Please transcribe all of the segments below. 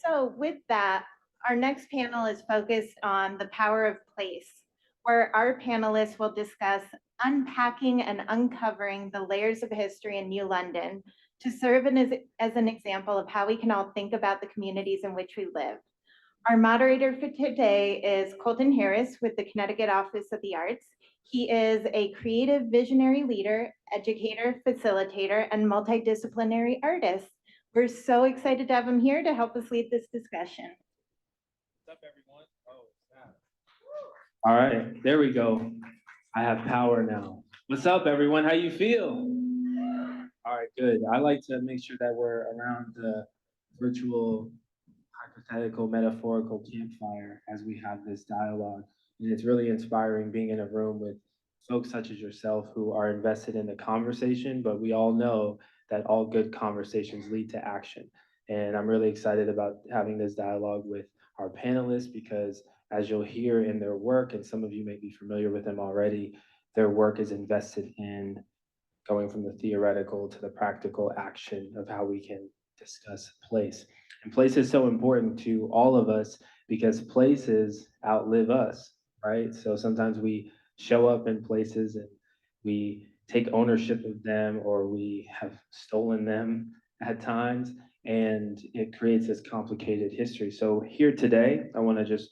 So with that, our next panel is focused on the power of place, where our panelists will discuss unpacking and uncovering the layers of history in New London to serve as an example of how we can all think about the communities in which we live. Our moderator for today is Colton Harris with the Connecticut Office of the Arts. He is a creative visionary leader, educator, facilitator, and multidisciplinary artist. We're so excited to have him here to help us lead this discussion. What's up, everyone? All right, there we go. I have power now. What's up, everyone? How you feel? All right, good. I like to make sure that we're around the virtual, hypothetical, metaphorical campfire as we have this dialogue. And it's really inspiring being in a room with folks such as yourself who are invested in the conversation, but we all know that all good conversations lead to action. And I'm really excited about having this dialogue with our panelists because as you'll hear in their work, and some of you may be familiar with them already, their work is invested in going from the theoretical to the practical action of how we can discuss place. And place is so important to all of us because places outlive us, right? So sometimes we show up in places and we take ownership of them or we have stolen them at times, and it creates this complicated history. So here today, I want to just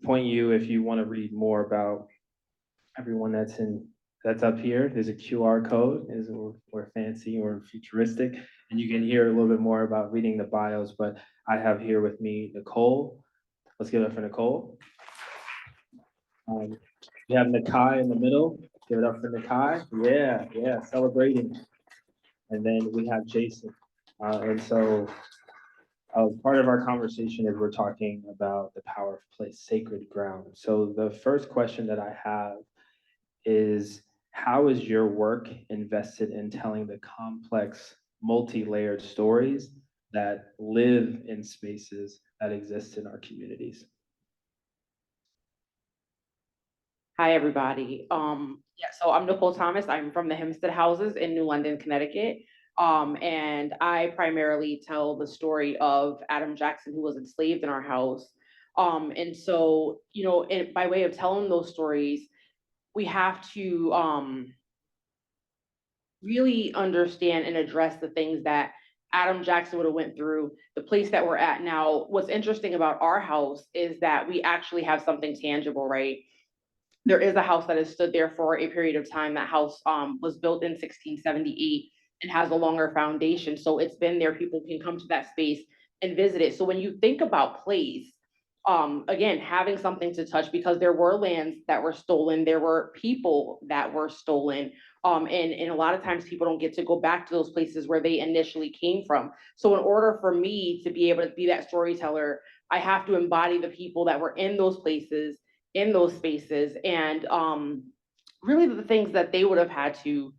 point you, if you want to read more about everyone that's up here. There's a QR code. We're fancy or futuristic, and you can hear a little bit more about reading the bios. But I have here with me Nicole. Let's give it up for Nicole. We have Nakai in the middle. Give it up for Nakai. Yeah, celebrating. And then we have Jason. And so part of our conversation is we're talking about the power of place, sacred ground. So the first question that I have is, how is your work invested in telling the complex, multi-layered stories that live in spaces that exist in our communities? Hi, everybody. So I'm Nicole Thomas. I'm from the Hempstead Houses in New London, Connecticut. And I primarily tell the story of Adam Jackson, who was enslaved in our house. And so, by way of telling those stories, we have to really understand and address the things that Adam Jackson would have went through, the place that we're at now. What's interesting about our house is that we actually have something tangible, right? There is a house that has stood there for a period of time. That house was built in 1678 and has a longer foundation. So it's been there. People can come to that space and visit it. So when you think about place, again, having something to touch, because there were lands that were stolen, there were people that were stolen. And a lot of times people don't get to go back to those places where they initially came from. So in order for me to be able to be that storyteller, I have to embody the people that were in those places, in those spaces, and really the things that they would have had to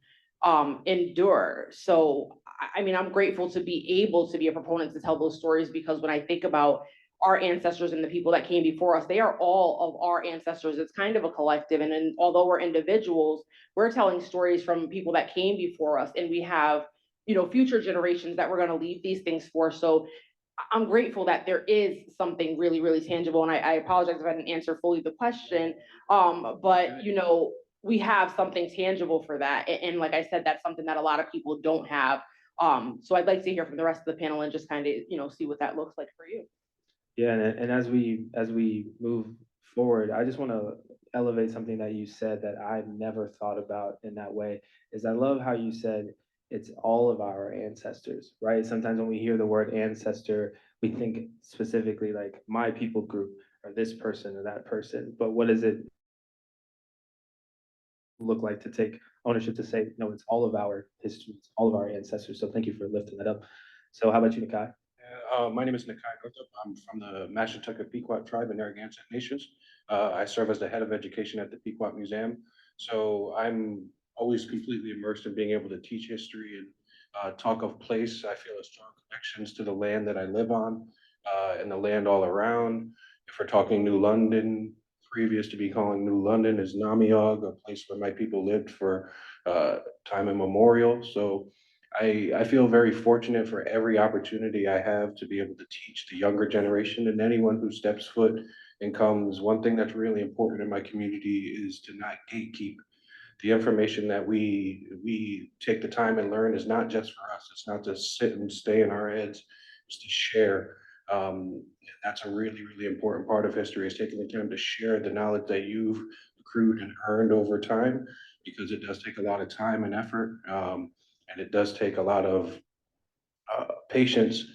endure. So, I mean, I'm grateful to be able to be a proponent to tell those stories, because when I think about our ancestors and the people that came before us, they are all of our ancestors. It's kind of a collective. And although we're individuals, we're telling stories from people that came before us, and we have, future generations that we're going to leave these things for. So I'm grateful that there is something really, really tangible. And I apologize if I didn't answer fully the question. But we have something tangible for that. And like I said, that's something that a lot of people don't have. So I'd like to hear from the rest of the panel and just kind of, see what that looks like for you. Yeah, and as we move forward, I just want to elevate something that you said that I've never thought about in that way. Is I love how you said it's all of our ancestors, right? Sometimes when we hear the word ancestor, we think specifically like my people group or this person or that person. But what does it look like to take ownership to say, no, it's all of our history, it's all of our ancestors. So thank you for lifting that up. So how about you, Nakai? My name is Nakai Northup. I'm from the Mashantucket Pequot tribe in Narragansett Nations. I serve as the head of education at the Pequot Museum. So I'm always completely immersed in being able to teach history and talk of place. I feel a strong connections to the land that I live on and the land all around. If we're talking New London, previous to be calling New London is Namiog, a place where my people lived for time immemorial. So I feel very fortunate for every opportunity I have to be able to teach the younger generation and anyone who steps foot and comes. One thing that's really important in my community is to not gatekeep. The information that we take the time and learn is not just for us. It's not to sit and stay in our heads. It's to share. That's a really, really important part of history, is taking the time to share the knowledge that you've accrued and earned over time, because it does take a lot of time and effort. And it does take a lot of patience and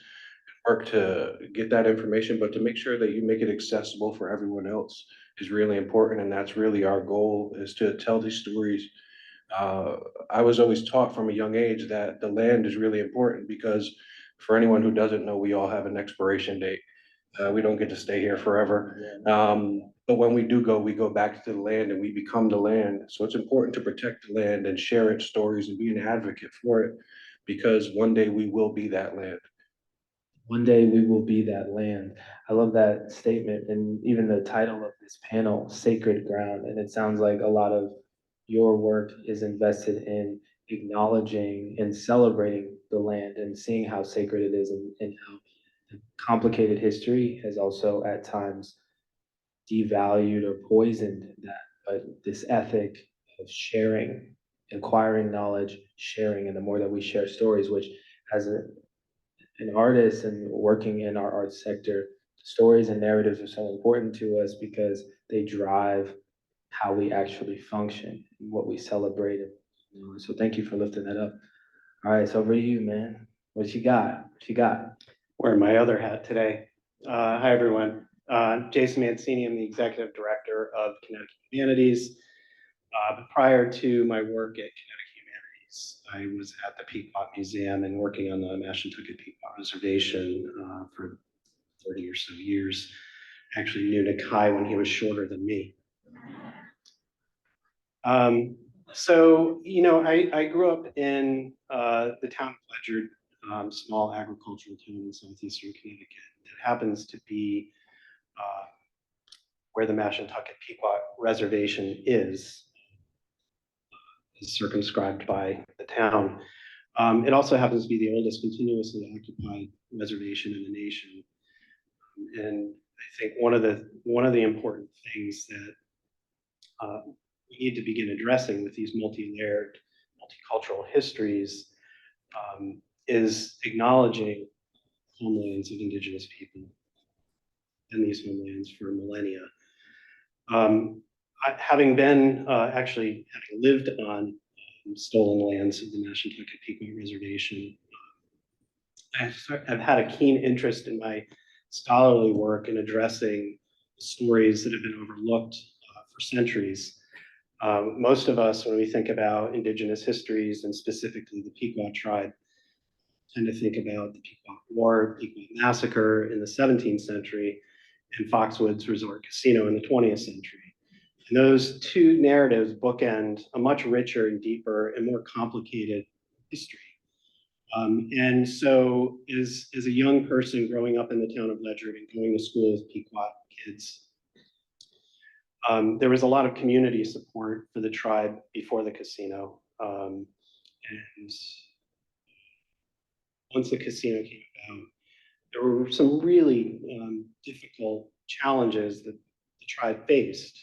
work to get that information, but to make sure that you make it accessible for everyone else is really important. And that's really our goal, is to tell these stories. I was always taught from a young age that the land is really important, because for anyone who doesn't know, we all have an expiration date. We don't get to stay here forever. But when we do go, we go back to the land and we become the land. So it's important to protect the land and share its stories and be an advocate for it, because one day we will be that land. One day we will be that land. I love that statement, and even the title of this panel, Sacred Ground. And it sounds like a lot of your work is invested in acknowledging and celebrating the land and seeing how sacred it is, and how complicated history has also at times devalued or poisoned that. But this ethic of sharing, acquiring knowledge, sharing, and the more that we share stories, which as an artist and working in our art sector, stories and narratives are so important to us because they drive how we actually function and what we celebrate. So thank you for lifting that up. All right, so over to you, man. What you got? What you got? Wearing my other hat today. Hi, everyone. Jason Mancini, I'm the Executive Director of Kinetic Humanities. But prior to my work at Kinetic Humanities, I was at the Pequot Museum and working on the Mashantucket Pequot Reservation for 30 or so years. Actually knew Nakai when he was shorter than me. I grew up in the town of Ledyard, small agricultural town in southeastern Connecticut that happens to be where the Mashantucket Pequot Reservation is circumscribed by the town. It also happens to be the oldest continuously occupied reservation in the nation. And I think one of the important things that we need to begin addressing with these multi-layered, multicultural histories is acknowledging homelands of Indigenous people and these homelands for millennia. Having lived on stolen lands of the Mashantucket Pequot Reservation, I've had a keen interest in my scholarly work in addressing stories that have been overlooked for centuries. Most of us, when we think about Indigenous histories, and specifically the Pequot tribe, tend to think about the Pequot War, Pequot Massacre in the 17th century, and Foxwoods Resort Casino in the 20th century. And those two narratives bookend a much richer and deeper and more complicated history. And so as a young person growing up in the town of Ledyard and going to school with Pequot kids, there was a lot of community support for the tribe before the casino. And once the casino came about, there were some really difficult challenges that the tribe faced.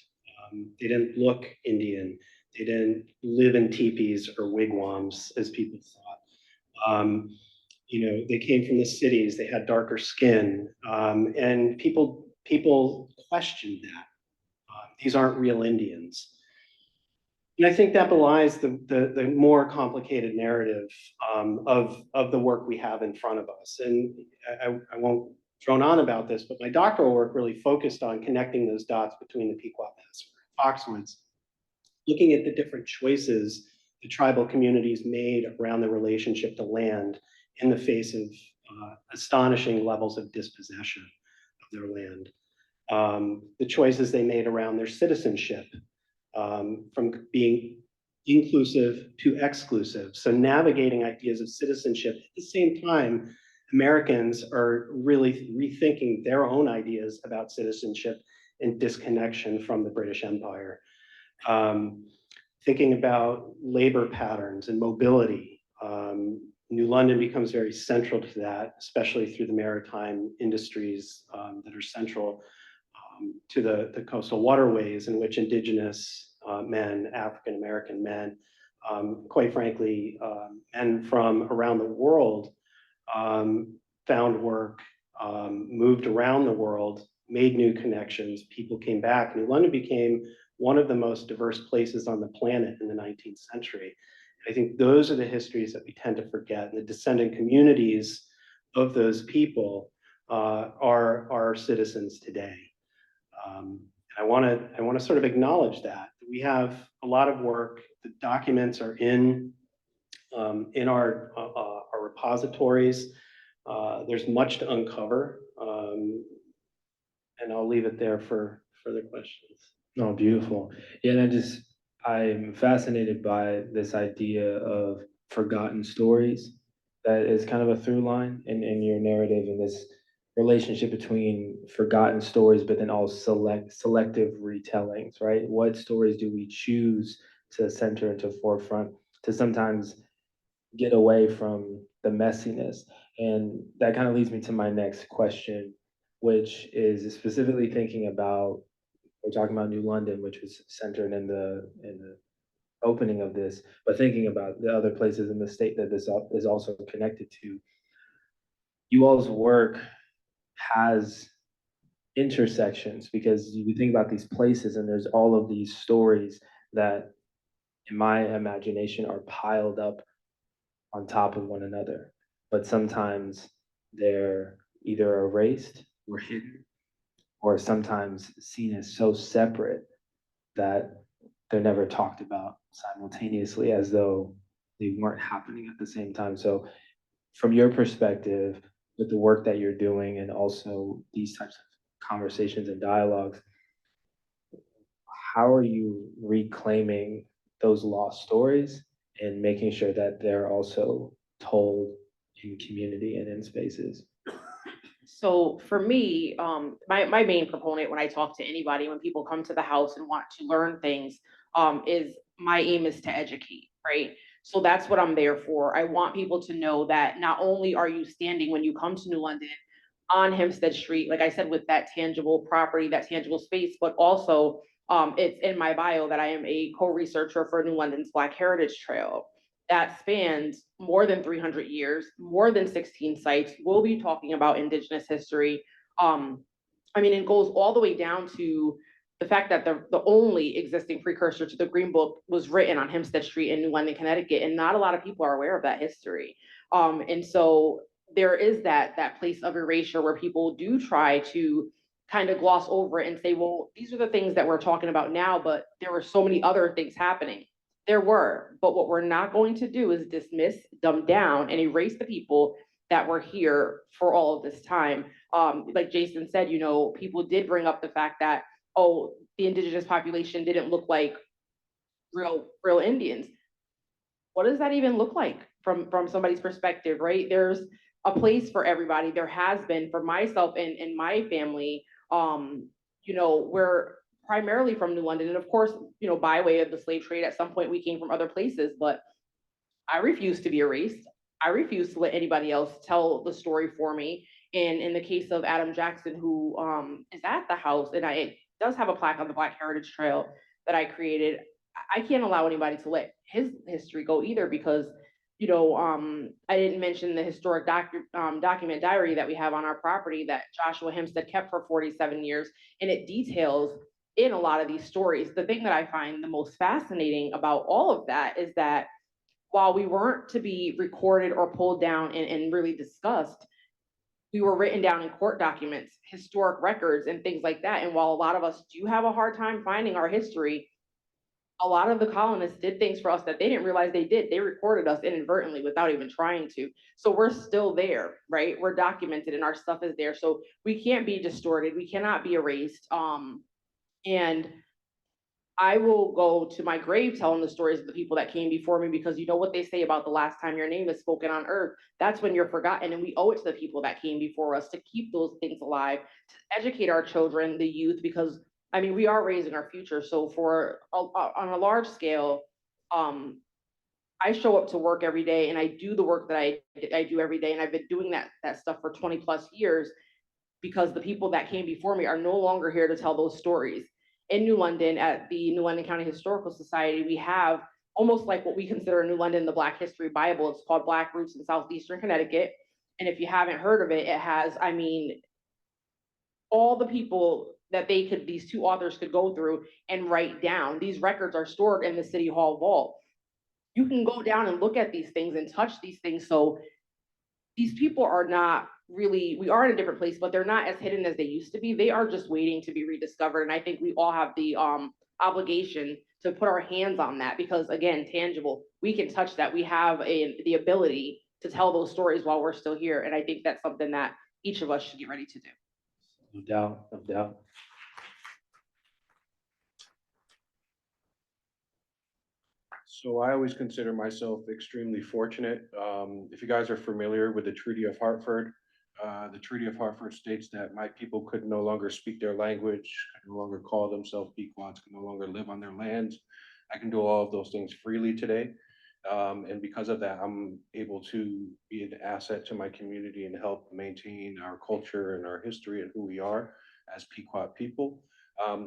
They didn't look Indian. They didn't live in teepees or wigwams, as people thought. They came from the cities. They had darker skin, and people questioned that. These aren't real Indians. And I think that belies the more complicated narrative of the work we have in front of us. And I won't drone on about this, but my doctoral work really focused on connecting those dots between the Pequot Massacre and Foxwoods, looking at the different choices the tribal communities made around the relationship to land in the face of astonishing levels of dispossession of their land. The choices they made around their citizenship, from being inclusive to exclusive. So navigating ideas of citizenship. At the same time, Americans are really rethinking their own ideas about citizenship and disconnection from the British Empire. Thinking about labor patterns and mobility, New London becomes very central to that, especially through the maritime industries that are central to the coastal waterways in which indigenous men, African American men, quite frankly, men from around the world found work, moved around the world, made new connections, people came back. New London became one of the most diverse places on the planet in the 19th century. I think those are the histories that we tend to forget. And the descendant communities of those people are our citizens today. I want to sort of acknowledge that we have a lot of work. The documents are in our repositories. There's much to uncover, and I'll leave it there for further questions. Oh, beautiful. Yeah, and I'm fascinated by this idea of forgotten stories that is kind of a through line in your narrative, and this relationship between forgotten stories, but then also selective retellings, right? What stories do we choose to center into forefront to sometimes get away from the messiness? And that kind of leads me to my next question, which is specifically thinking about, we're talking about New London, which was centered in the opening of this, but thinking about the other places in the state that this is also connected to. You all's work has intersections because you think about these places and there's all of these stories that, in my imagination, are piled up on top of one another. But sometimes they're either erased or hidden, or sometimes seen as so separate that they're never talked about simultaneously as though they weren't happening at the same time. So from your perspective, with the work that you're doing and also these types of conversations and dialogues, how are you reclaiming those lost stories and making sure that they're also told in community and in spaces? So for me, my main proponent when I talk to anybody, when people come to the house and want to learn things, is my aim is to educate, right? So that's what I'm there for. I want people to know that not only are you standing when you come to New London on Hempstead Street, like I said, with that tangible property, that tangible space, but also it's in my bio that I am a co-researcher for New London's Black Heritage Trail that spans more than 300 years, more than 16 sites. We'll be talking about Indigenous history. I mean, it goes all the way down to the fact that the only existing precursor to the Green Book was written on Hempstead Street in New London, Connecticut, and not a lot of people are aware of that history. And so there is that place of erasure where people do try to kind of gloss over it and say, well, these are the things that we're talking about now, but there were so many other things happening. There were, but what we're not going to do is dismiss, dumb down, and erase the people that were here for all of this time. Like Jason said, people did bring up the fact that, oh, the indigenous population didn't look like real Indians. What does that even look like from somebody's perspective, right? There's a place for everybody. There has been for myself and my family. We're primarily from New London, and of course, by way of the slave trade, at some point we came from other places, but I refuse to be erased. I refuse to let anybody else tell the story for me. And in the case of Adam Jackson, who is at the house, and it does have a plaque on the Black Heritage Trail that I created, I can't allow anybody to let his history go either because, I didn't mention the historic document diary that we have on our property that Joshua Hempstead kept for 47 years, and it details in a lot of these stories. The thing that I find the most fascinating about all of that is that while we weren't to be recorded or pulled down and really discussed, we were written down in court documents, historic records, and things like that. And while a lot of us do have a hard time finding our history, a lot of the colonists did things for us that they didn't realize they did. They recorded us inadvertently without even trying to. So we're still there, right? We're documented and our stuff is there. So we can't be distorted. We cannot be erased. And I will go to my grave telling the stories of the people that came before me because you know what they say about the last time your name is spoken on earth. That's when you're forgotten. And we owe it to the people that came before us to keep those things alive, to educate our children, the youth, because we are raising our future. So on a large scale, I show up to work every day and I do the work that I do every day. And I've been doing that stuff for 20+ years because the people that came before me are no longer here to tell those stories. In New London, at the New London County Historical Society, we have almost like what we consider New London, the Black History Bible. It's called Black Roots in Southeastern Connecticut. And if you haven't heard of it, it has, I mean, all the people that these two authors could go through and write down. These records are stored in the City Hall vault. You can go down and look at these things and touch these things. So these people are not really, we are in a different place, but they're not as hidden as they used to be. They are just waiting to be rediscovered. And I think we all have the obligation to put our hands on that because, again, tangible, we can touch that. We have the ability to tell those stories while we're still here. And I think that's something that each of us should get ready to do. No doubt, no doubt. So I always consider myself extremely fortunate. If you guys are familiar with the Treaty of Hartford, the Treaty of Hartford states that my people could no longer speak their language, could no longer call themselves Pequots, could no longer live on their lands. I can do all of those things freely today. And because of that, I'm able to be an asset to my community and help maintain our culture and our history and who we are as Pequot people.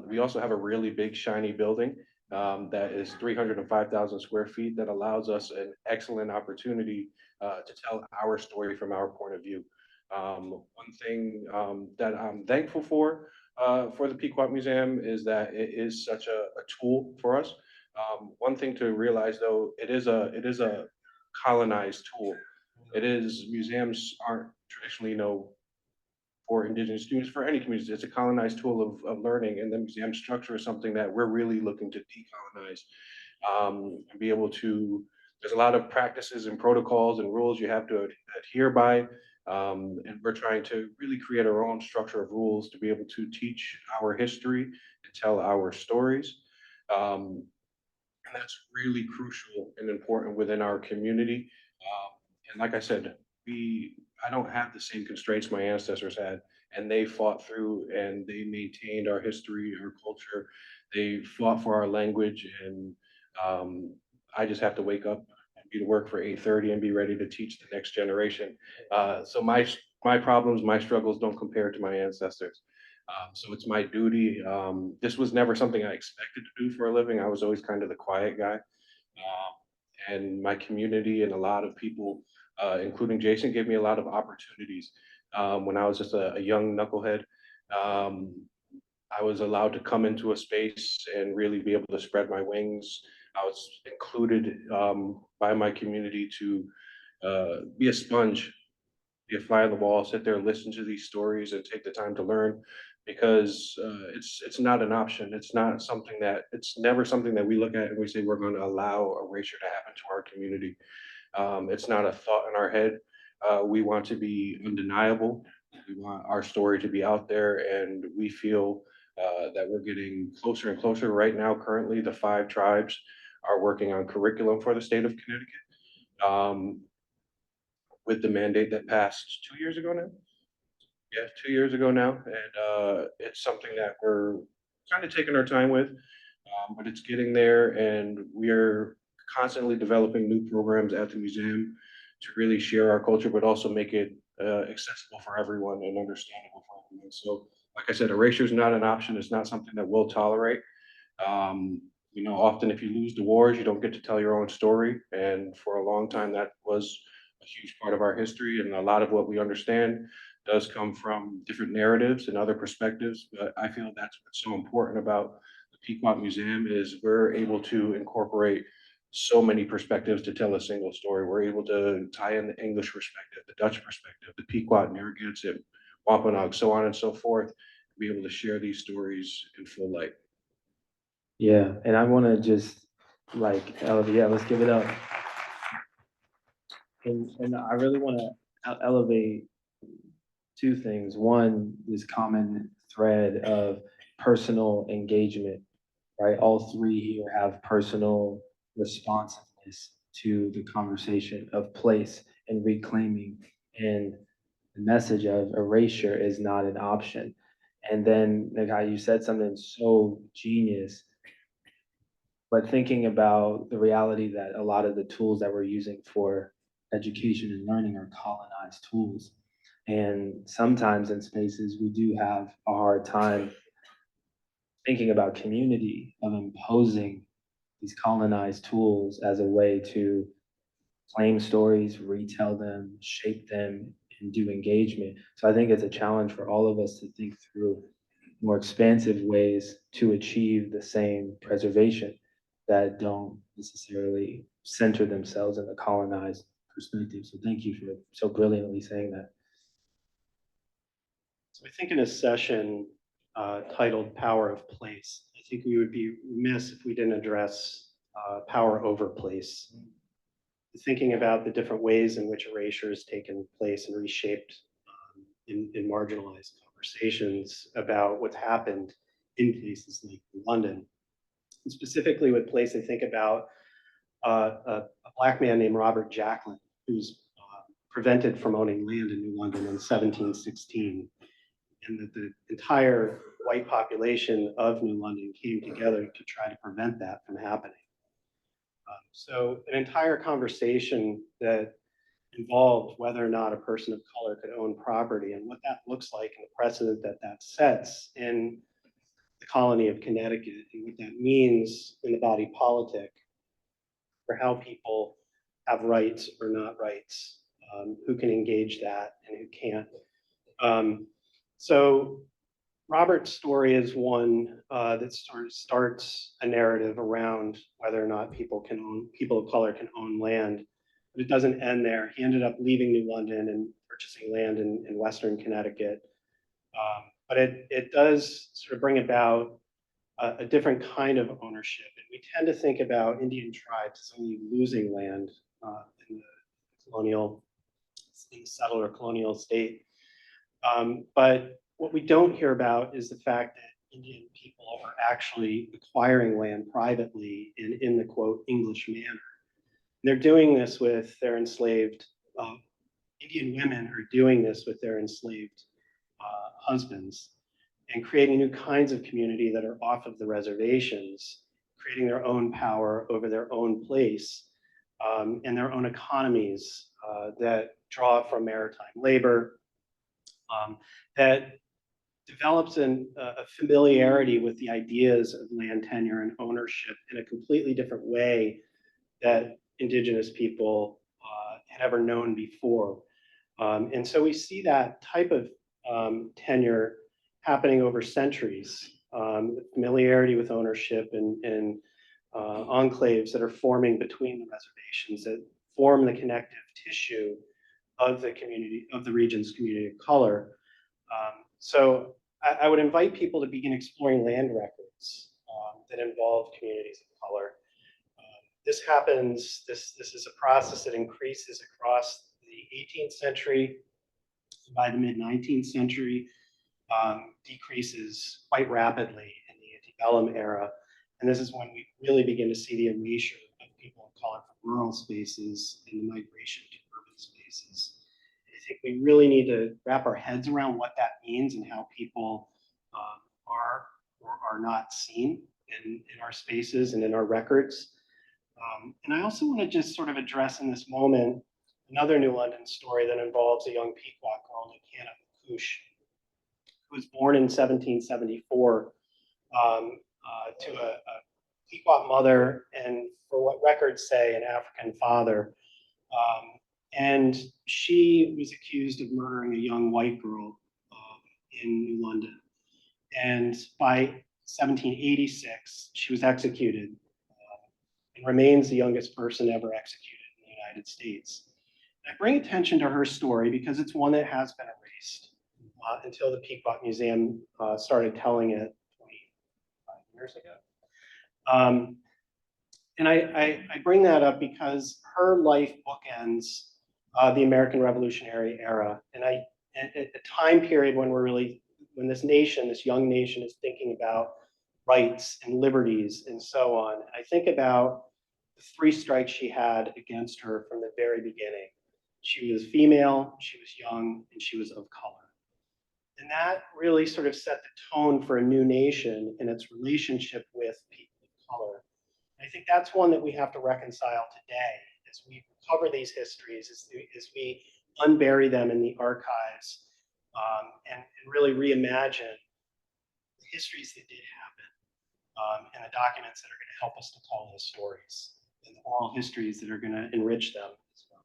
We also have a really big shiny building that is 305,000 square feet that allows us an excellent opportunity to tell our story from our point of view. One thing that I'm thankful for the Pequot Museum is that it is such a tool for us. One thing to realize though, it is a colonized tool. Museums aren't traditionally, for indigenous communities, for any communities, it's a colonized tool of learning, and the museum structure is something that we're really looking to decolonize. And be able to, there's a lot of practices and protocols and rules you have to adhere by. And we're trying to really create our own structure of rules to be able to teach our history and tell our stories. And that's really crucial and important within our community. And like I said, I don't have the same constraints my ancestors had, and they fought through and they maintained our history, our culture. They fought for our language, and I just have to wake up and be to work for 8:30 and be ready to teach the next generation. So my problems, my struggles don't compare to my ancestors. So it's my duty. This was never something I expected to do for a living. I was always kind of the quiet guy. And my community and a lot of people, including Jason, gave me a lot of opportunities. When I was just a young knucklehead, I was allowed to come into a space and really be able to spread my wings. I was included by my community to be a sponge, be a fly on the wall, sit there, listen to these stories, and take the time to learn, because it's not an option. It's never something that we look at and we say we're going to allow erasure to happen to our community. It's not a thought in our head. We want to be undeniable. We want our story to be out there, and we feel that we're getting closer and closer. Right now, currently, the 5 tribes are working on curriculum for the state of Connecticut. With the mandate that passed 2 years ago now. Yeah, 2 years ago now, and it's something that we're kind of taking our time with, but it's getting there, and we're constantly developing new programs at the museum to really share our culture, but also make it accessible for everyone and understandable for everyone. So, like I said, erasure is not an option. It's not something that we'll tolerate. Often if you lose the wars, you don't get to tell your own story, and for a long time that was a huge part of our history, and a lot of what we understand does come from different narratives and other perspectives. But I feel that's what's so important about the Pequot Museum is we're able to incorporate so many perspectives to tell a single story. We're able to tie in the English perspective, the Dutch perspective, the Pequot, Narragansett, Wampanoag, so on and so forth, and be able to share these stories in full light. Yeah, and I want to just let's give it up. And I really want to elevate 2 things. One, this common thread of personal engagement, right? All 3 here have personal responsiveness to the conversation of place and reclaiming, and the message of erasure is not an option. And then, Nakai, you said something so genius. but thinking about the reality that a lot of the tools that we're using for education and learning are colonized tools. And sometimes in spaces, we do have a hard time thinking about community, of imposing these colonized tools as a way to claim stories, retell them, shape them, and do engagement. So I think it's a challenge for all of us to think through more expansive ways to achieve the same preservation that don't necessarily center themselves in the colonized perspective. So thank you for so brilliantly saying that. So I think in a session titled Power of Place, I think we would be remiss if we didn't address power over place. Thinking about the different ways in which erasure has taken place and reshaped in marginalized conversations about what's happened in places like London. And specifically with place, I think about a Black man named Robert Jacklin, who's prevented from owning land in New London in 1716. And that the entire white population of New London came together to try to prevent that from happening. So an entire conversation that involved whether or not a person of color could own property and what that looks like and the precedent that that sets in the colony of Connecticut and what that means in the body politic for how people have rights or not rights, who can engage that and who can't. So Robert's story is one that sort of starts a narrative around whether or not people of color can own land, but it doesn't end there. He ended up leaving New London and purchasing land in Western Connecticut. But it does sort of bring about a different kind of ownership. And we tend to think about Indian tribes as only losing land in the settler colonial state. But what we don't hear about is the fact that Indian people are actually acquiring land privately in the quote English manner. They're doing this with their enslaved, Indian women are doing this with their enslaved husbands and creating new kinds of community that are off of the reservations, creating their own power over their own place and their own economies that draw from maritime labor, that develops a familiarity with the ideas of land tenure and ownership in a completely different way that Indigenous people had ever known before. And so we see that type of tenure happening over centuries, familiarity with ownership and enclaves that are forming between the reservations that form the connective tissue of the community, of the region's community of color. So I would invite people to begin exploring land records that involve communities of color. This happens, this is a process that increases across the 18th century. By the mid-19th century, decreases quite rapidly in the antebellum era. And this is when we really begin to see the erasure of people of color from rural spaces and the migration to urban spaces. I think we really need to wrap our heads around what that means and how people are or are not seen in our spaces and in our records. And I also want to just sort of address in this moment another New London story that involves a young Pequot girl named Hannah McCouche, who was born in 1774 to a Pequot mother and, for what records say, an African father. And she was accused of murdering a young white girl in New London. And by 1786, she was executed and remains the youngest person ever executed in the United States. I bring attention to her story because it's one that has been erased until the Pequot Museum started telling it 25 years ago. And I bring that up because her life bookends the American Revolutionary era, and a time period when when this nation, this young nation, is thinking about rights and liberties and so on. And I think about the 3 strikes she had against her from the very beginning. She was female, she was young, and she was of color. And that really sort of set the tone for a new nation and its relationship with people of color. I think that's one that we have to reconcile today as we recover these histories, as we unbury them in the archives, and really reimagine the histories that did happen, and the documents that are going to help us to tell those stories, and the oral histories that are going to enrich them as well.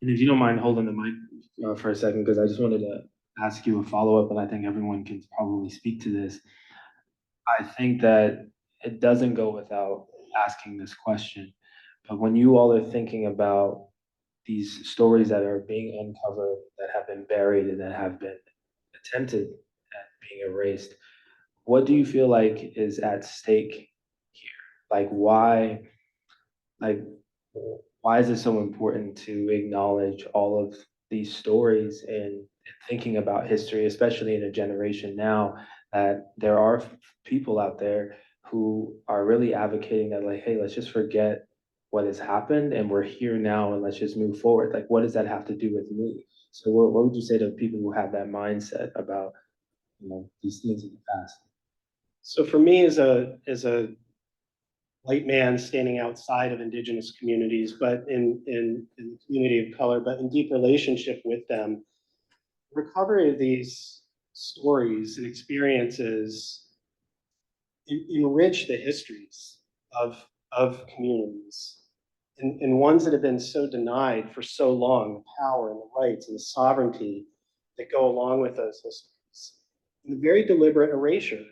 And if you don't mind holding the mic for a second, because I just wanted to ask you a follow-up, and I think everyone can probably speak to this. I think that it doesn't go without asking this question, but when you all are thinking about these stories that are being uncovered, that have been buried, and that have been attempted at being erased, what do you feel like is at stake here? Like like why is it so important to acknowledge all of these stories and thinking about history, especially in a generation now that there are people out there who are really advocating that, like, hey, let's just forget what has happened and we're here now and let's just move forward. Like, what does that have to do with me? So what would you say to people who have that mindset about, these things in the past? So for me, as a white man standing outside of Indigenous communities, but in the community of color, but in deep relationship with them, recovery of these stories and experiences enrich the histories of communities, and ones that have been so denied for so long, the power and the rights and the sovereignty that go along with those histories. And the very deliberate erasure.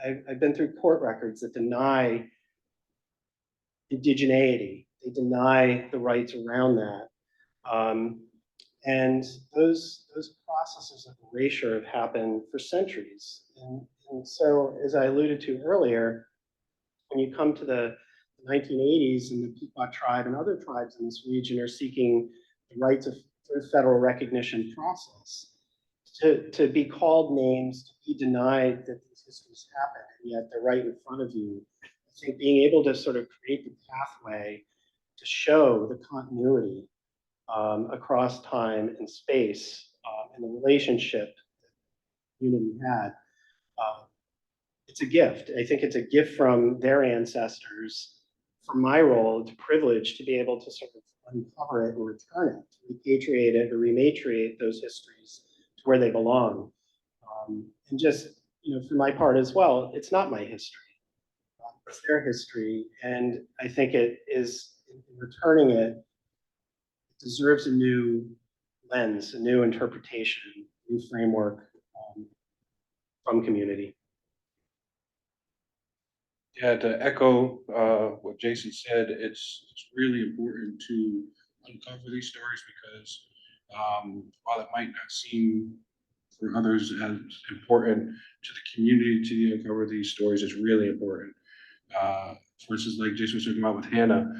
I've been through court records that deny indigeneity. They deny the rights around that. And those processes of erasure have happened for centuries. And so, as I alluded to earlier, when you come to the 1980s and the Pequot tribe and other tribes in this region are seeking the rights of the federal recognition process, to be called names, to be denied that these histories happened, and yet they're right in front of you. I think being able to sort of create the pathway to show the continuity across time and space, and the relationship that the community had, it's a gift. I think it's a gift from their ancestors. For my role, it's a privilege to be able to sort of uncover it and return it, repatriate it or rematriate those histories to where they belong. And just, for my part as well, it's not my history. It's their history. And I think it is, in returning it, it deserves a new lens, a new interpretation, a new framework from community. Yeah, to echo what Jason said, it's really important to uncover these stories because while it might not seem for others as important to the community to uncover these stories, it's really important. For instance, like Jason was talking about with Hannah,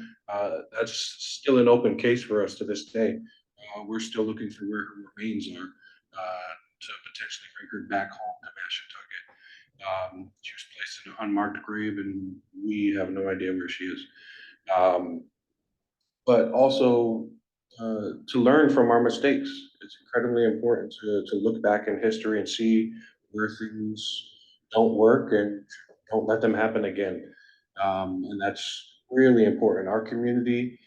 that's still an open case for us to this day. We're still looking for where her remains are to potentially bring her back home to Mashantucket. She was placed in an unmarked grave, and we have no idea where she is. But also to learn from our mistakes. It's incredibly important to look back in history and see where things don't work and don't let them happen again. And that's really important. Our community,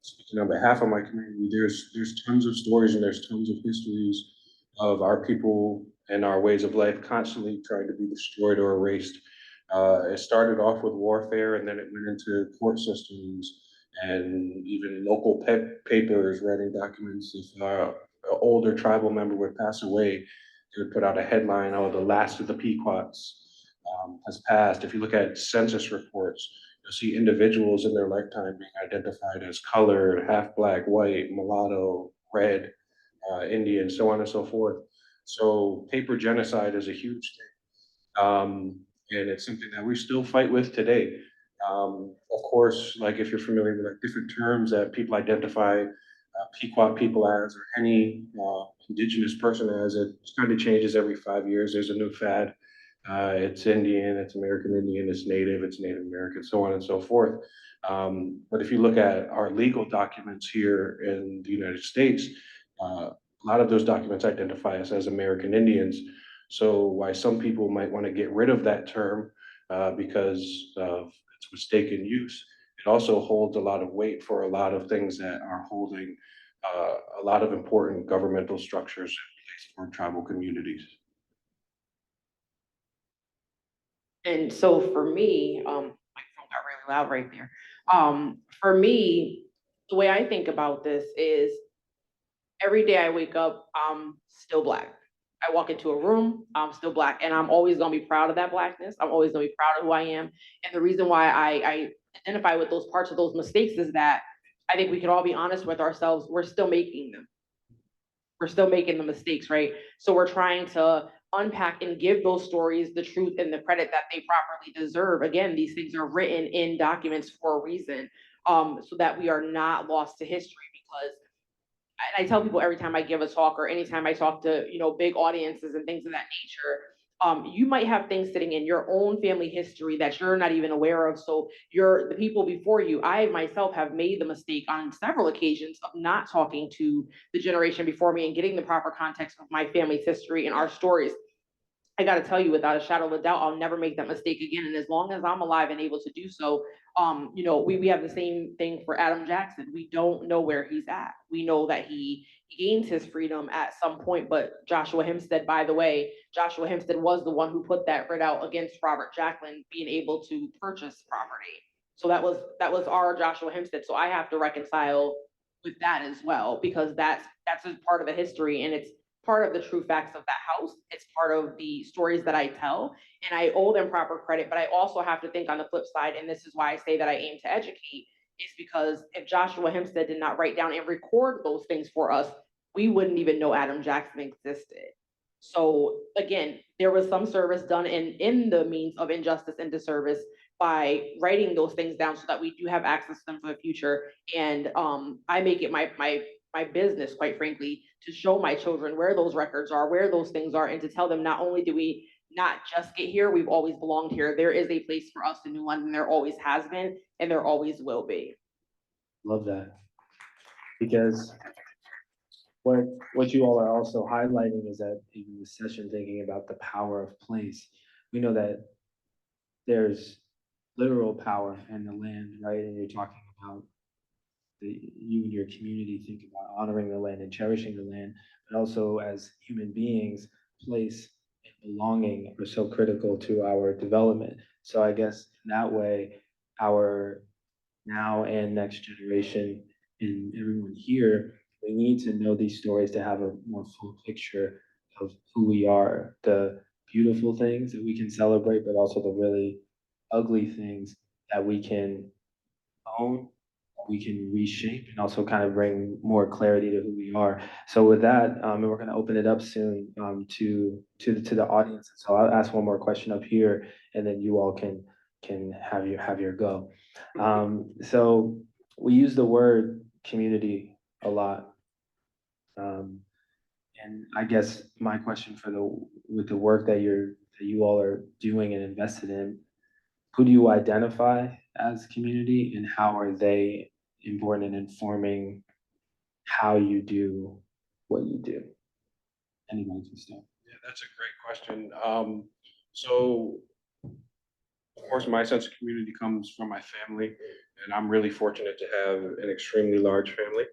speaking on behalf of my community, there's tons of stories and there's tons of histories of our people and our ways of life constantly trying to be destroyed or erased. It started off with warfare, and then it went into court systems and even local papers writing documents. If an older tribal member would pass away, they would put out a headline, "Oh, the last of the Pequots has passed." If you look at census reports, you'll see individuals in their lifetime being identified as colored, half black, white, mulatto, red, Indian, so on and so forth. So paper genocide is a huge thing. And it's something that we still fight with today. Of course, like if you're familiar with like different terms that people identify Pequot people as, or any indigenous person as, it kind of changes every 5 years. There's a new fad. It's Indian, it's American Indian, it's Native American, so on and so forth. But if you look at our legal documents here in the United States, a lot of those documents identify us as American Indians. So why some people might want to get rid of that term because of its its mistaken use. It also holds a lot of weight for a lot of things that are holding a lot of important governmental structures in place for tribal communities. And so for me, my phone got really loud right there. For me, the way I think about this is every day I wake up, I'm still Black. I walk into a room, I'm still Black, and I'm always gonna be proud of that Blackness. I'm always gonna be proud of who I am. And the reason why I identify with those parts of those mistakes is that I think we can all be honest with ourselves. We're still making them. We're still making the mistakes, right? So we're trying to unpack and give those stories the truth and the credit that they properly deserve. Again, these things are written in documents for a reason, so that we are not lost to history. Because and I tell people every time I give a talk or anytime I talk to, big audiences and things of that nature, you might have things sitting in your own family history that you're not even aware of. So the people before you, I myself have made the mistake on several occasions of not talking to the generation before me and getting the proper context of my family's history and our stories. I got to tell you, without a shadow of a doubt, I'll never make that mistake again. And as long as I'm alive and able to do so, we have the same thing for Adam Jackson. We don't know where he's at. We know that he gained his freedom at some point, but Joshua Hempstead, by the way, Joshua Hempstead was the one who put that writ out against Robert Jacklin being able to purchase property. So that was our Joshua Hempstead. So I have to reconcile with that as well, because that's a part of the history, and it's part of the true facts of that house. It's part of the stories that I tell, and I owe them proper credit. But I also have to think on the flip side, and this is why I say that I aim to educate, is because if Joshua Hempstead did not write down and record those things for us, we wouldn't even know Adam Jackson existed. So again, there was some service done in the means of injustice and disservice by writing those things down so that we do have access to them for the future. And I make it my business, quite frankly, to show my children where those records are, where those things are, and to tell them not only do we not just get here, we've always belonged here. There is a place for us in New London. There always has been, and there always will be. Love that. Because what you all are also highlighting is that even the session thinking about the power of place. We know that there's literal power in the land, right? And you're talking about you and your community think about honoring the land and cherishing the land, but also as human beings, place and belonging are so critical to our development. So I guess in that way, our now and next generation and everyone here, we need to know these stories to have a more full picture of who we are, the beautiful things that we can celebrate, but also the really ugly things that we can own, we can reshape, and also kind of bring more clarity to who we are. So with that, and we're going to open it up soon to the audience. So I'll ask one more question up here, and then you all can have your go. So we use the word community a lot. And I guess my question with the work that you all are doing and invested in, who do you identify as community, and how are they important in informing how you do what you do? Anyone can start. Yeah, that's a great question. So of course, my sense of community comes from my family, and I'm really fortunate to have an extremely large family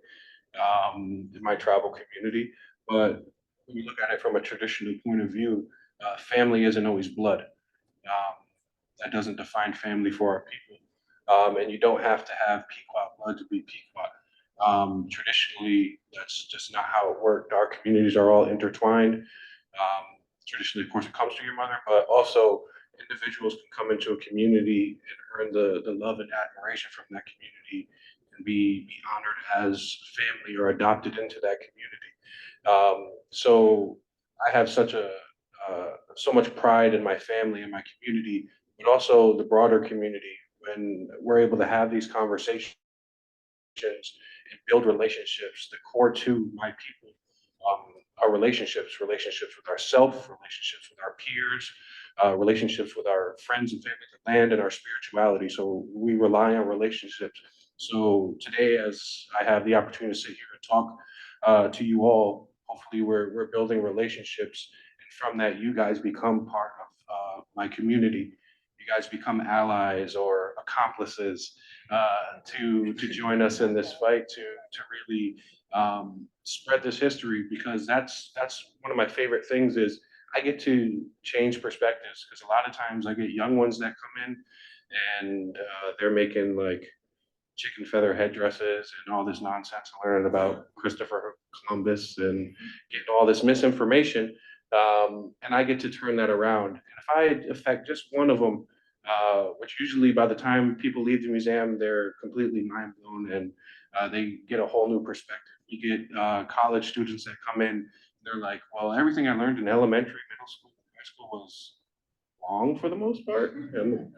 in my tribal community. But when you look at it from a traditional point of view, family isn't always blood. That doesn't define family for our people. And you don't have to have Pequot blood to be Pequot. Traditionally, that's just not how it worked. Our communities are all intertwined. Traditionally, of course, it comes to your mother, but also individuals can come into a community and earn the love and admiration from that community and be honored as family or adopted into that community. So I have so much pride in my family and my community, but also the broader community when we're able to have these conversations and build relationships. The core to my people are relationships with ourselves, relationships with our peers, relationships with our friends and family, the land, and our spirituality. So we rely on relationships. So today, as I have the opportunity to sit here and talk to you all, hopefully we're building relationships, and from that, you guys become part of my community. you guys become allies or accomplices to join us in this fight to really spread this history, because that's one of my favorite things is I get to change perspectives, because a lot of times I get young ones that come in and they're making like chicken feather headdresses and all this nonsense and learning about Christopher Columbus and getting all this misinformation. And I get to turn that around. And if I affect just one of them, which usually by the time people leave the museum, they're completely mind blown and they get a whole new perspective. You get college students that come in, they're like, well, everything I learned in elementary, middle school, high school was wrong for the most part. And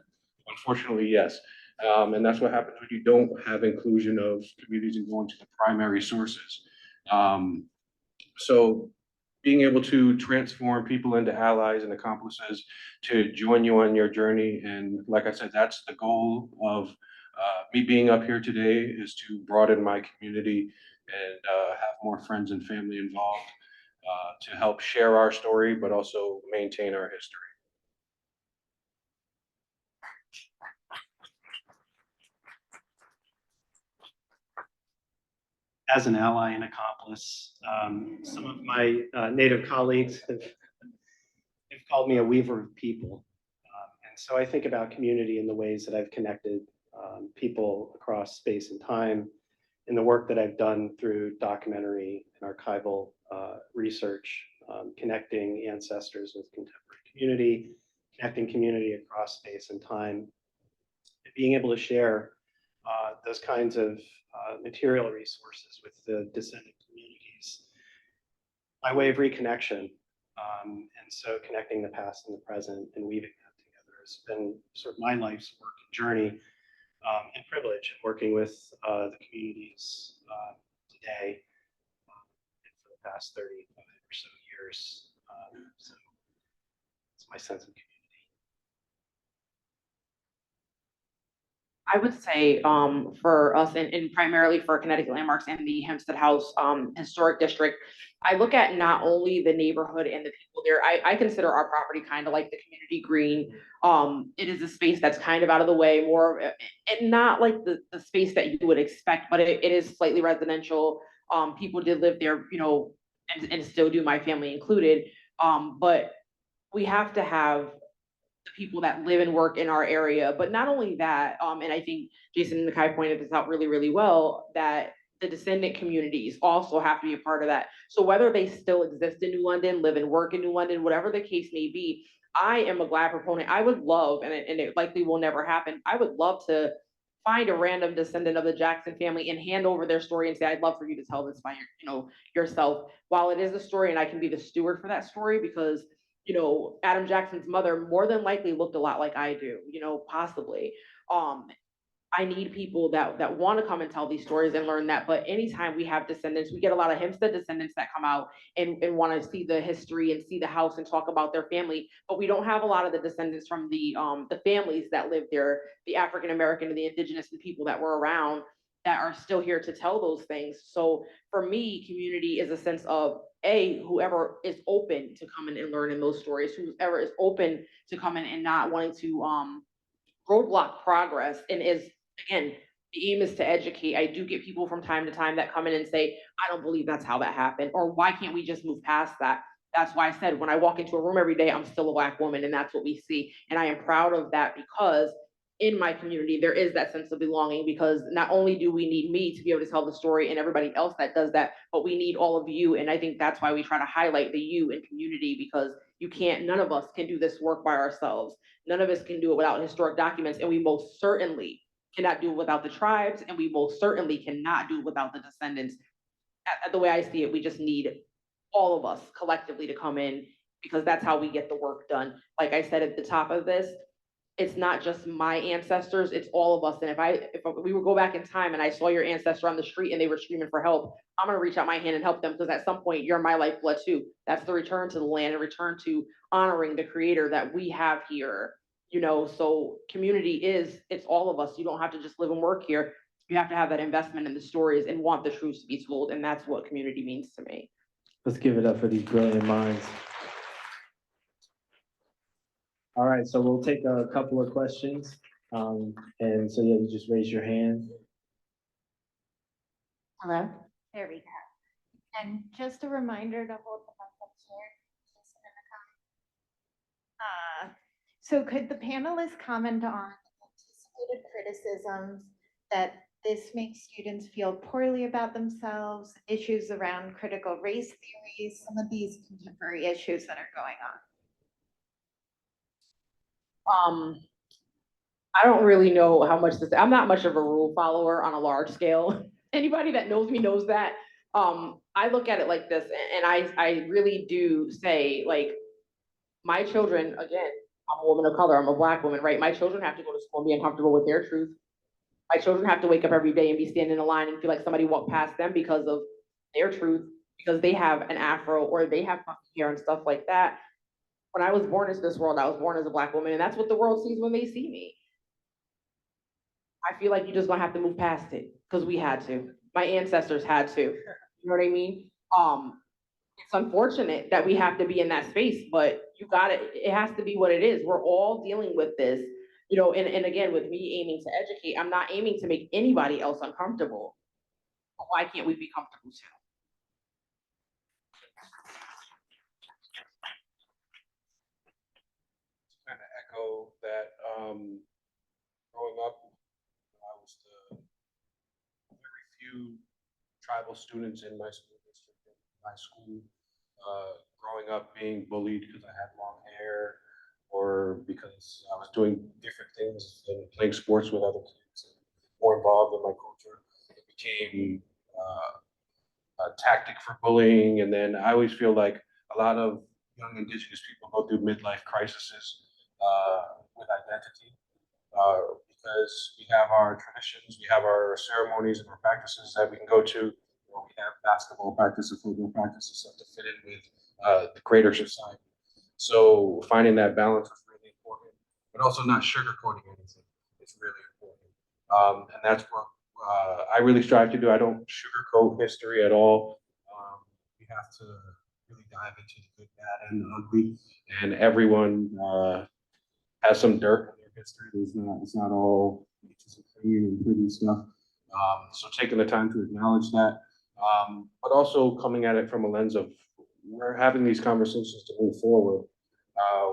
unfortunately, yes. And that's what happens when you don't have inclusion of communities and going to the primary sources. So being able to transform people into allies and accomplices to join you on your journey. And like I said, that's the goal of me being up here today, is to broaden my community and have more friends and family involved to help share our story, but also maintain our history. As an ally and accomplice, some of my Native colleagues have called me a weaver of people. And so I think about community in the ways that I've connected people across space and time, in the work that I've done through documentary and archival research, connecting ancestors with contemporary community, connecting community across space and time, and being able to share those kinds of material resources with the descendant communities. My way of reconnection, and so connecting the past and the present and weaving that together has been sort of my life's work and journey and privilege in working with the communities today and for the past 35 or so years. So it's my sense of community. I would say, for us and primarily for Connecticut Landmarks and the Hempstead House, Historic District, I look at not only the neighborhood and the people there, I consider our property kind of like the community green. It is a space that's kind of out of the way, more, and not like the space that you would expect, but it is slightly residential. People did live there, you know, and still do, my family included. But we have to have the people that live and work in our area. But not only that, and I think Jason and Nakai pointed this out really, really well, that the descendant communities also have to be a part of that. So whether they still exist in New London, live and work in New London, whatever the case may be, I am a glad proponent. I would love, and it likely will never happen, I would love to find a random descendant of the Jackson family and hand over their story and say, I'd love for you to tell this by yourself. While it is a story and I can be the steward for that story, because Adam Jackson's mother more than likely looked a lot like I do, possibly. I need people that want to come and tell these stories and learn that. But anytime we have descendants, we get a lot of Hempstead descendants that come out and want to see the history and see the house and talk about their family. But we don't have a lot of the descendants from the families that lived there, the African American and the indigenous and people that were around that are still here to tell those things. So for me, community is a sense of whoever is open to come in and learn in those stories, whoever is open to come in and not wanting to roadblock progress, and is, again, the aim is to educate. I do get people from time to time that come in and say, I don't believe that's how that happened, or why can't we just move past that? That's why I said, when I walk into a room every day, I'm still a Black woman, and that's what we see. And I am proud of that, because in my community, there is that sense of belonging, because not only do we need me to be able to tell the story and everybody else that does that, but we need all of you. And I think that's why we try to highlight the you in community, because none of us can do this work by ourselves. None of us can do it without historic documents. And we most certainly cannot do it without the tribes. And we most certainly cannot do it without the descendants. The way I see it, we just need all of us collectively to come in, because that's how we get the work done. Like I said at the top of this, it's not just my ancestors, it's all of us. And if we would go back in time and I saw your ancestor on the street and they were screaming for help, I'm gonna reach out my hand and help them, because at some point you're my lifeblood too. That's the return to the land and return to honoring the creator that we have here. So community it's all of us. You don't have to just live and work here. You have to have that investment in the stories and want the truths to be told. And that's what community means to me. Let's give it up for these brilliant minds. All right, so we'll take a couple of questions. And so yeah, you just raise your hand. Hello? There we go. And just a reminder to hold the mic up here. So could the panelists comment on anticipated criticisms that this makes students feel poorly about themselves, issues around critical race theories, some of these contemporary issues that are going on? I don't really know how much this, I'm not much of a rule follower on a large scale. Anybody that knows me knows that. I look at it like this, and I really do say, like, my children, again, I'm a woman of color, I'm a Black woman, right? My children have to go to school and be uncomfortable with their truth. My children have to wake up every day and be standing in a line and feel like somebody walked past them because of their truth, because they have an afro or they have puffy hair and stuff like that. When I was born into this world, I was born as a Black woman, and that's what the world sees when they see me. I feel like you're just gonna have to move past it because we had to. My ancestors had to. You know what I mean? It's unfortunate that we have to be in that space, but you got it. It has to be what it is. We're all dealing with this, you know. And again, with me aiming to educate, I'm not aiming to make anybody else uncomfortable. But why can't we be comfortable too? Kind of echo that, growing up, I was the very few tribal students in my school district, in my school, growing up being bullied because I had long hair or because I was doing different things and playing sports with other kids and more involved in my culture. It became a tactic for bullying. And then I always feel like a lot of young Indigenous people go through midlife crises with identity because we have our traditions, we have our ceremonies and our practices that we can go to. Or we have basketball practices, football practices, stuff to fit in with the greater society. So finding that balance is really important, but also not sugarcoating anything. It's really important, and that's what I really strive to do. I don't sugarcoat history at all. We have to really dive into the good, bad, and the ugly, and everyone has some dirt in their history. It's not all peaches and cream and pretty stuff. So taking the time to acknowledge that, but also coming at it from a lens of we're having these conversations to move forward.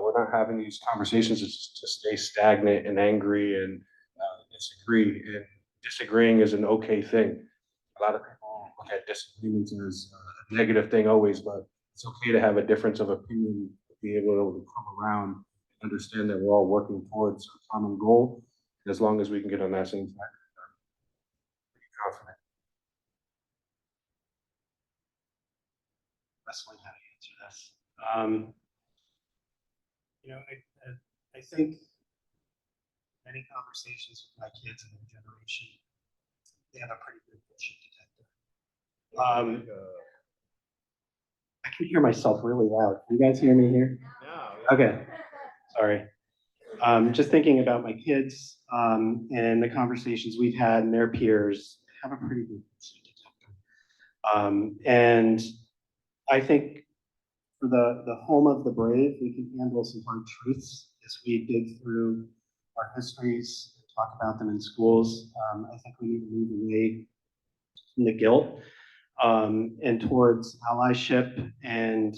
We're not having these conversations to stay stagnant and angry and disagree. And disagreeing is an okay thing. A lot of people look at disagreements as a negative thing always, but it's okay to have a difference of opinion, to be able to come around and understand that we're all working towards a common goal. And as long as we can get on that same track, I'm pretty confident. Wrestling how to answer this. I think many conversations with my kids and their generation, they have a pretty good bullshit detector. I can hear myself really loud. Can you guys hear me here? No. Okay, sorry. Just thinking about my kids and the conversations we've had and their peers have a pretty good bullshit detector. And I think for the home of the brave, we can handle some hard truths as we dig through our histories and talk about them in schools. I think we need to move away from the guilt and towards allyship and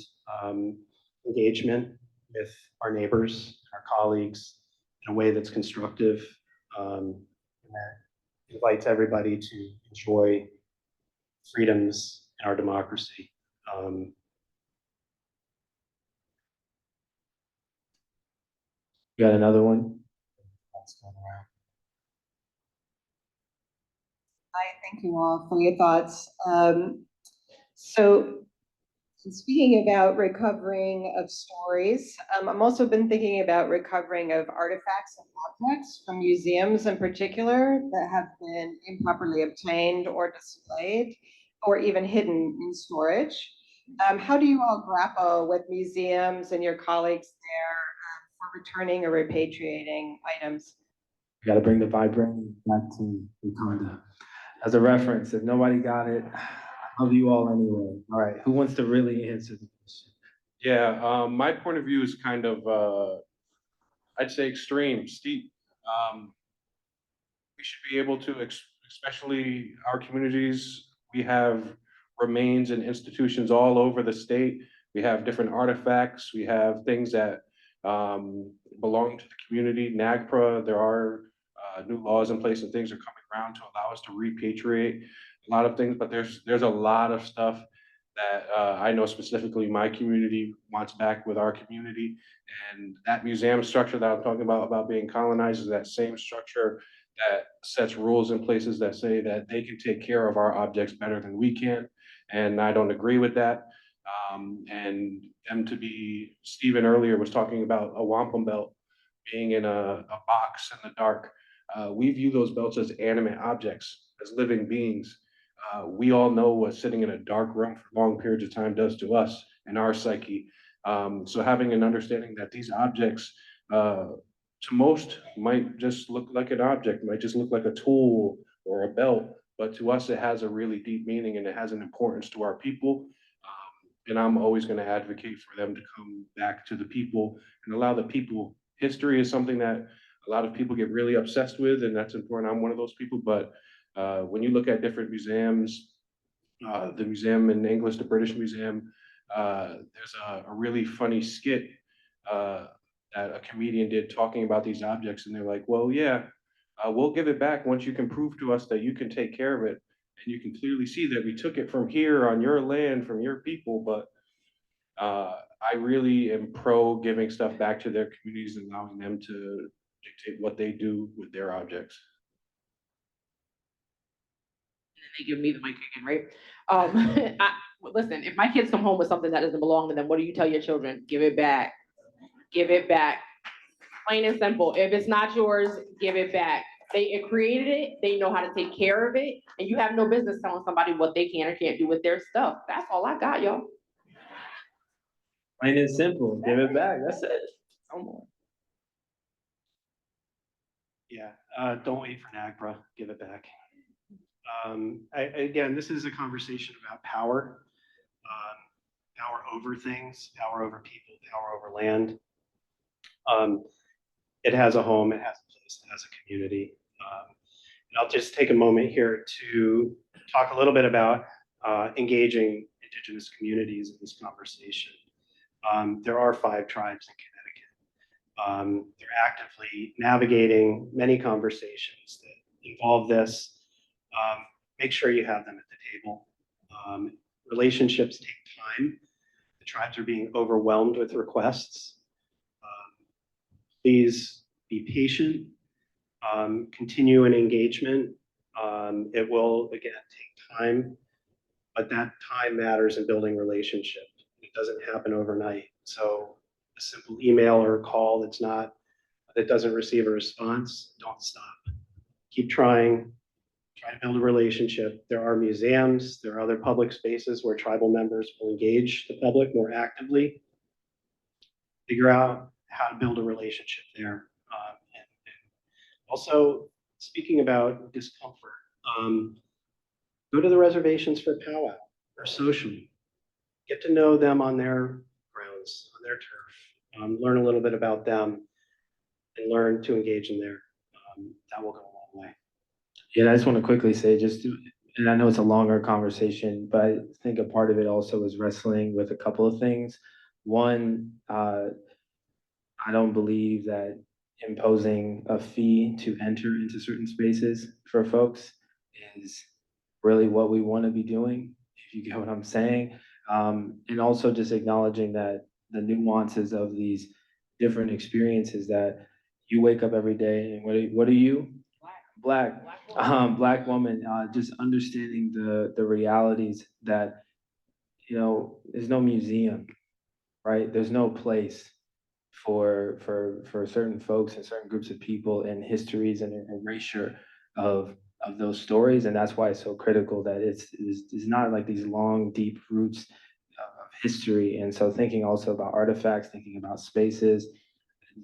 engagement with our neighbors, our colleagues, in a way that's constructive and that invites everybody to enjoy freedoms in our democracy. You got another one? Hi, thank you all for your thoughts. So speaking about recovering of stories, I'm also been thinking about recovering of artifacts and objects from museums in particular that have been improperly obtained or displayed or even hidden in storage. How do you all grapple with museums and your colleagues there for returning or repatriating items? You gotta bring the vibranium back to Wakanda. As a reference, if nobody got it, I love you all anyway. All right, who wants to really answer the question? Yeah, my point of view is kind of I'd say extreme, steep. We should be able to, especially our communities, we have remains and institutions all over the state. We have different artifacts, we have things that belong to the community. NAGPRA, there are new laws in place and things are coming around to allow us to repatriate a lot of things, but there's a lot of stuff that I know specifically my community wants back with our community. And that museum structure that I'm talking about being colonized, is that same structure that sets rules in places that say that they can take care of our objects better than we can. And I don't agree with that. And them to be, Stephen earlier was talking about a wampum belt being in a box in the dark. We view those belts as animate objects, as living beings. We all know what sitting in a dark room for long periods of time does to us and our psyche. So having an understanding that these objects, to most might just look like an object, might just look like a tool or a belt, but to us, it has a really deep meaning and it has an importance to our people. And I'm always going to advocate for them to come back to the people and allow the people. History is something that a lot of people get really obsessed with, and that's important. I'm one of those people, but when you look at different museums, the museum in English, the British Museum, there's a really funny skit that a comedian did talking about these objects, and they're like, well, yeah, we'll give it back once you can prove to us that you can take care of it. And you can clearly see that we took it from here on your land, from your people, but I really am pro giving stuff back to their communities and allowing them to dictate what they do with their objects. They give me the mic again, right? Listen, if my kids come home with something that doesn't belong to them, what do you tell your children? Give it back. Give it back. Plain and simple. If it's not yours, give it back. They created it, they know how to take care of it, and you have no business telling somebody what they can or can't do with their stuff. That's all I got, y'all. Plain and simple, give it back, that's it. No more. Yeah, don't wait for NAGPRA, give it back. Again, this is a conversation about power, power over things, power over people, power over land. It has a home, it has a place, it has a community. And I'll just take a moment here to talk a little bit about engaging Indigenous communities in this conversation. There are 5 tribes in Connecticut. They're actively navigating many conversations that involve this. Make sure you have them at the table. Relationships take time. The tribes are being overwhelmed with requests. Please be patient. Continue an engagement. It will, again, take time, but that time matters in building relationship. It doesn't happen overnight. So a simple email or a call that doesn't receive a response, don't stop. Keep trying, try to build a relationship. There are museums, there are other public spaces where tribal members will engage the public more actively. Figure out how to build a relationship there. And also, speaking about discomfort, go to the reservations for powwow or socially. Get to know them on their grounds, on their turf. Learn a little bit about them and learn to engage in there. That will go a long way. Yeah, I just want to quickly say, and I know it's a longer conversation, but I think a part of it also is wrestling with a couple of things. One, I don't believe that imposing a fee to enter into certain spaces for folks is really what we want to be doing, if you get what I'm saying. And also just acknowledging that the nuances of these different experiences, that you wake up every day and what are you? Black woman, just understanding the realities that, there's no museum, right? There's no place for certain folks and certain groups of people and histories and erasure of those stories. And that's why it's so critical that it's not like these long, deep roots of history. And so thinking also about artifacts, thinking about spaces,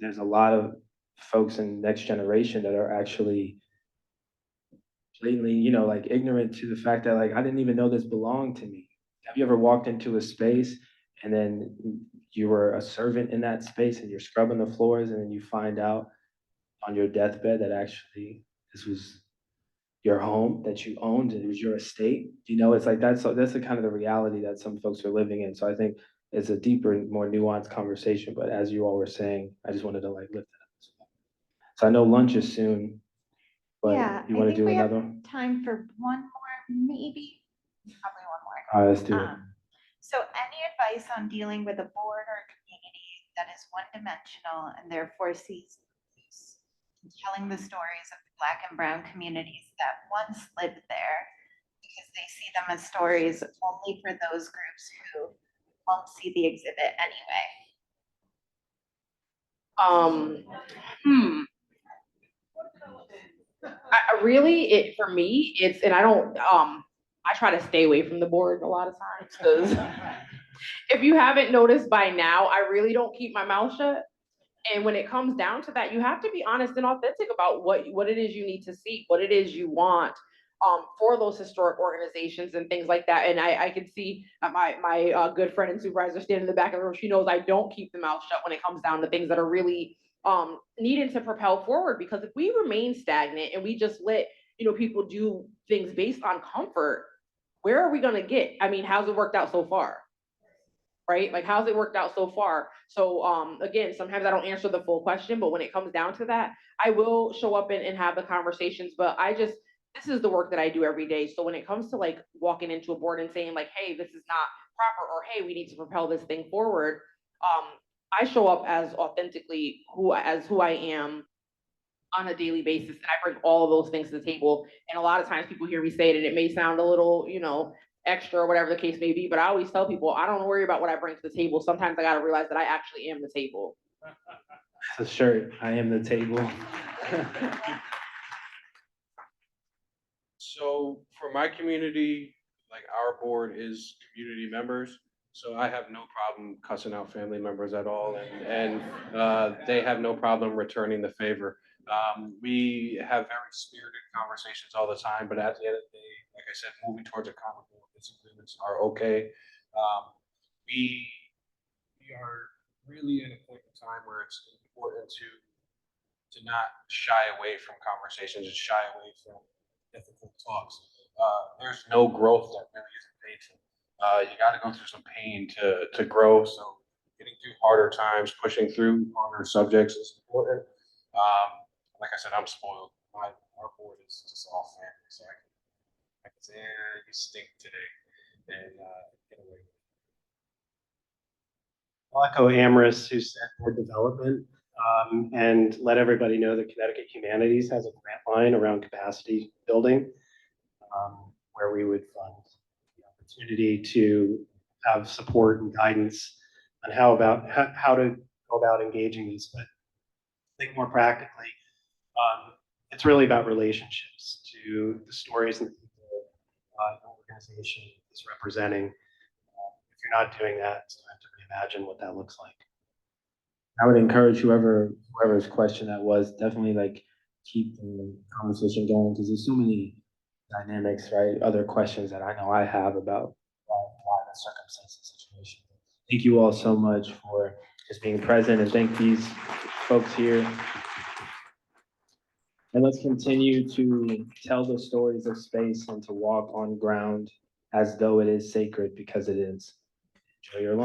there's a lot of folks in next generation that are actually blatantly, like ignorant to the fact that like, I didn't even know this belonged to me. Have you ever walked into a space and then you were a servant in that space and you're scrubbing the floors and then you find out on your deathbed that actually this was your home that you owned and it was your estate. You know, it's like that's the kind of the reality that some folks are living in. So I think it's a deeper, more nuanced conversation. But as you all were saying, I just wanted to like lift it up as well. So I know lunch is soon, but Yeah, you I want to think do we have another one? time for one more, maybe, probably one more. All right, let's do it. So any advice on dealing with a board or community that is one-dimensional and therefore sees use? Telling the stories of the Black and Brown communities that once lived there because they see them as stories only for those groups who won't see the exhibit anyway. For me, it's, and I don't, I try to stay away from the board a lot of times, because if you haven't noticed by now, I really don't keep my mouth shut. And when it comes down to that, you have to be honest and authentic about what it is you need to see, what it is you want for those historic organizations and things like that. And I can see my good friend and supervisor standing in the back of the room. She knows I don't keep the mouth shut when it comes down to things that are really needed to propel forward. Because if we remain stagnant and we just let people do things based on comfort, where are we going to get? I mean, how's it worked out so far? Right? Like, how's it worked out so far? So again, sometimes I don't answer the full question, but when it comes down to that, I will show up and have the conversations. But this is the work that I do every day. So when it comes to like walking into a board and saying like, hey, this is not proper, or hey, we need to propel this thing forward, I show up as authentically who I am on a daily basis, and I bring all of those things to the table. And a lot of times people hear me say it, and it may sound a little, extra or whatever the case may be, but I always tell people, I don't worry about what I bring to the table. Sometimes I got to realize that I actually am the table. It's a shirt. I am the table. So for my community, like our board is community members. So I have no problem cussing out family members at all, and they have no problem returning the favor. We have very spirited conversations all the time, but at the end of the day, like I said, moving towards a common goal, disagreements are okay. We are really in a point in time where it's important to not shy away from conversations and shy away from difficult talks. There's no growth that really isn't painful. You got to go through some pain to grow. So getting through harder times, pushing through harder subjects is important. Like I said, I'm spoiled. Our board is just all family, so I can say, you stink today, and get away with it. I'll echo Amaris, who said more development, and let everybody know that Connecticut Humanities has a grant line around capacity building, where we would fund the opportunity to have support and guidance on how to go about engaging these. But I think more practically, it's really about relationships to the stories and the people the organization is representing. If you're not doing that, it's time to reimagine what that looks like. I would encourage whoever's question that was, definitely like keep the conversation going, because there's so many dynamics, right? Other questions that I know I have about why the circumstance and situation. Thank you all so much for just being present, and thank these folks here. And let's continue to tell the stories of space and to walk on ground as though it is sacred, because it is. Enjoy your lunch.